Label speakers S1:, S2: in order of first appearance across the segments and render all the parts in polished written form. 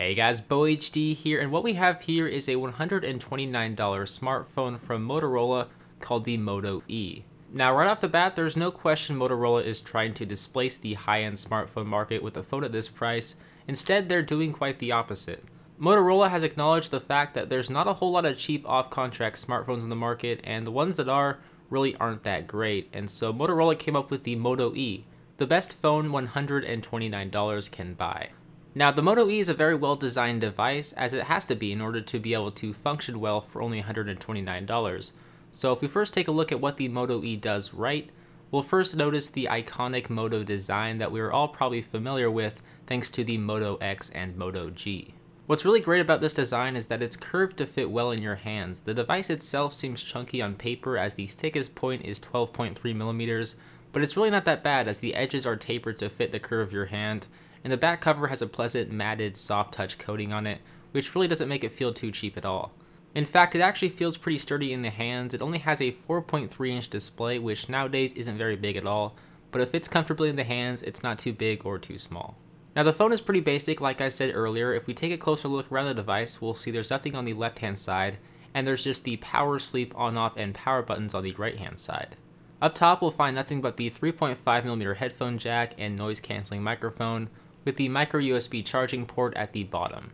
S1: Hey guys, BoHD here, and what we have here is a $129 smartphone from Motorola called the Moto E. Now right off the bat, there's no question Motorola is trying to displace the high-end smartphone market with a phone at this price. Instead, they're doing quite the opposite. Motorola has acknowledged the fact that there's not a whole lot of cheap off-contract smartphones in the market, and the ones that are really aren't that great, and so Motorola came up with the Moto E, the best phone $129 can buy. Now, the Moto E is a very well-designed device, as it has to be in order to be able to function well for only $129. So if we first take a look at what the Moto E does right, we'll first notice the iconic Moto design that we are all probably familiar with thanks to the Moto X and Moto G. What's really great about this design is that it's curved to fit well in your hands. The device itself seems chunky on paper as the thickest point is 12.3 millimeters, but it's really not that bad as the edges are tapered to fit the curve of your hand, and the back cover has a pleasant matted soft touch coating on it, which really doesn't make it feel too cheap at all. In fact, it actually feels pretty sturdy in the hands. It only has a 4.3-inch display, which nowadays isn't very big at all, but it fits comfortably in the hands. It's not too big or too small. Now the phone is pretty basic, like I said earlier. If we take a closer look around the device, we'll see there's nothing on the left-hand side, and there's just the power, sleep, on-off, and power buttons on the right-hand side. Up top, we'll find nothing but the 3.5mm headphone jack and noise-canceling microphone, with the micro USB charging port at the bottom.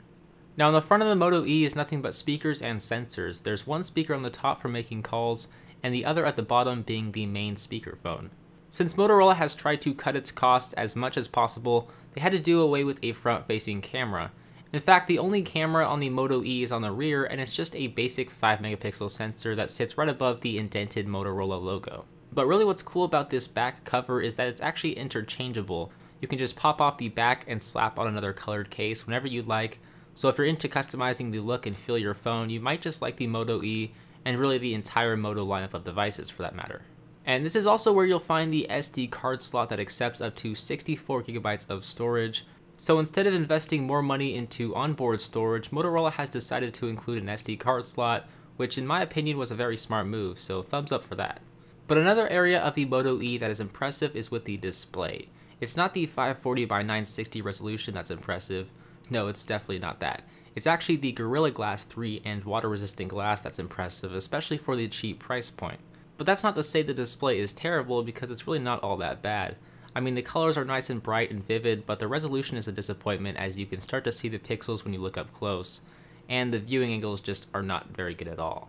S1: Now on the front of the Moto E is nothing but speakers and sensors. There's one speaker on the top for making calls, and the other at the bottom being the main speakerphone. Since Motorola has tried to cut its costs as much as possible, they had to do away with a front-facing camera. In fact, the only camera on the Moto E is on the rear, and it's just a basic 5-megapixel sensor that sits right above the indented Motorola logo. But really what's cool about this back cover is that it's actually interchangeable. You can just pop off the back and slap on another colored case whenever you'd like. So if you're into customizing the look and feel of your phone, you might just like the Moto E, and really the entire Moto lineup of devices for that matter. And this is also where you'll find the SD card slot that accepts up to 64 gigabytes of storage. So instead of investing more money into onboard storage, Motorola has decided to include an SD card slot, which in my opinion was a very smart move, so thumbs up for that. But another area of the Moto E that is impressive is with the display. It's not the 540 by 960 resolution that's impressive. No, it's definitely not that. It's actually the Gorilla Glass 3 and water-resistant glass that's impressive, especially for the cheap price point. But that's not to say the display is terrible, because it's really not all that bad. I mean, the colors are nice and bright and vivid, but the resolution is a disappointment as you can start to see the pixels when you look up close, and the viewing angles just are not very good at all.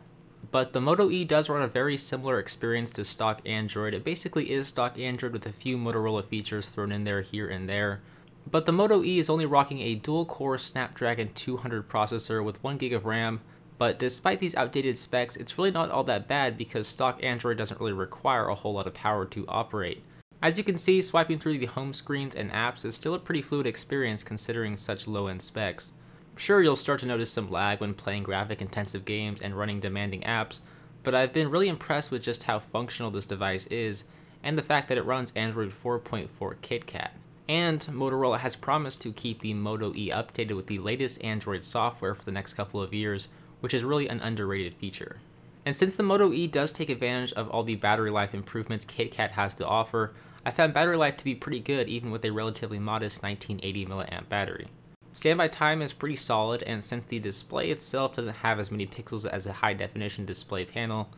S1: But the Moto E does run a very similar experience to stock Android. It basically is stock Android with a few Motorola features thrown in there here and there. But the Moto E is only rocking a dual-core Snapdragon 200 processor with 1GB of RAM, but despite these outdated specs, it's really not all that bad because stock Android doesn't really require a whole lot of power to operate. As you can see, swiping through the home screens and apps is still a pretty fluid experience considering such low-end specs. Sure, you'll start to notice some lag when playing graphic-intensive games and running demanding apps, but I've been really impressed with just how functional this device is, and the fact that it runs Android 4.4 KitKat. And Motorola has promised to keep the Moto E updated with the latest Android software for the next couple of years, which is really an underrated feature. And since the Moto E does take advantage of all the battery life improvements KitKat has to offer, I found battery life to be pretty good even with a relatively modest 1980 mAh battery. Standby time is pretty solid, and since the display itself doesn't have as many pixels as a high-definition display panel,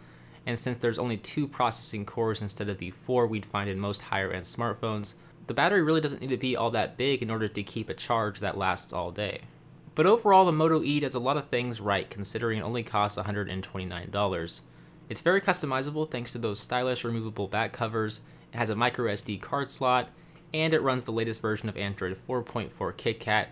S1: and since there's only 2 processing cores instead of the 4 we'd find in most higher-end smartphones, the battery really doesn't need to be all that big in order to keep a charge that lasts all day. But overall, the Moto E does a lot of things right considering it only costs $129. It's very customizable thanks to those stylish removable back covers, it has a micro SD card slot, and it runs the latest version of Android 4.4 KitKat,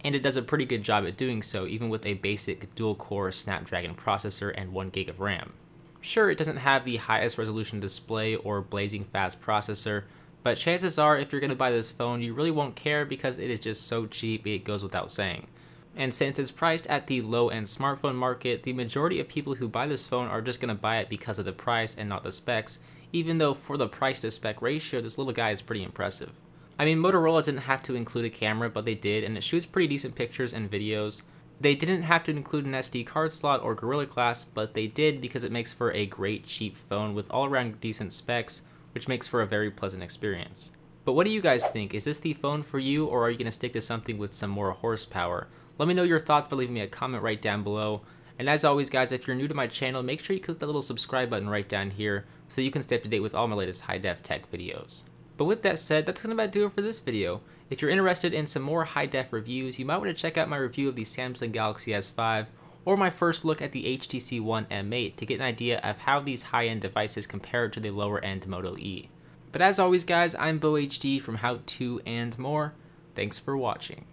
S1: and it does a pretty good job at doing so even with a basic dual-core Snapdragon processor and 1GB of RAM. Sure, it doesn't have the highest resolution display or blazing fast processor, but chances are if you're going to buy this phone you really won't care because it is just so cheap it goes without saying. And since it's priced at the low-end smartphone market, the majority of people who buy this phone are just going to buy it because of the price and not the specs, even though for the price to spec ratio this little guy is pretty impressive. I mean, Motorola didn't have to include a camera, but they did, and it shoots pretty decent pictures and videos. They didn't have to include an SD card slot or Gorilla Glass, but they did because it makes for a great cheap phone with all-around decent specs, which makes for a very pleasant experience. But what do you guys think? Is this the phone for you, or are you going to stick to something with some more horsepower? Let me know your thoughts by leaving me a comment right down below. And as always guys, if you're new to my channel, make sure you click that little subscribe button right down here so you can stay up to date with all my latest high-def tech videos. But with that said, that's gonna about do it for this video. If you're interested in some more high-def reviews, you might want to check out my review of the Samsung Galaxy S5 or my first look at the HTC One M8 to get an idea of how these high-end devices compare to the lower-end Moto E. But as always guys, I'm BoHD from How To and More. Thanks for watching.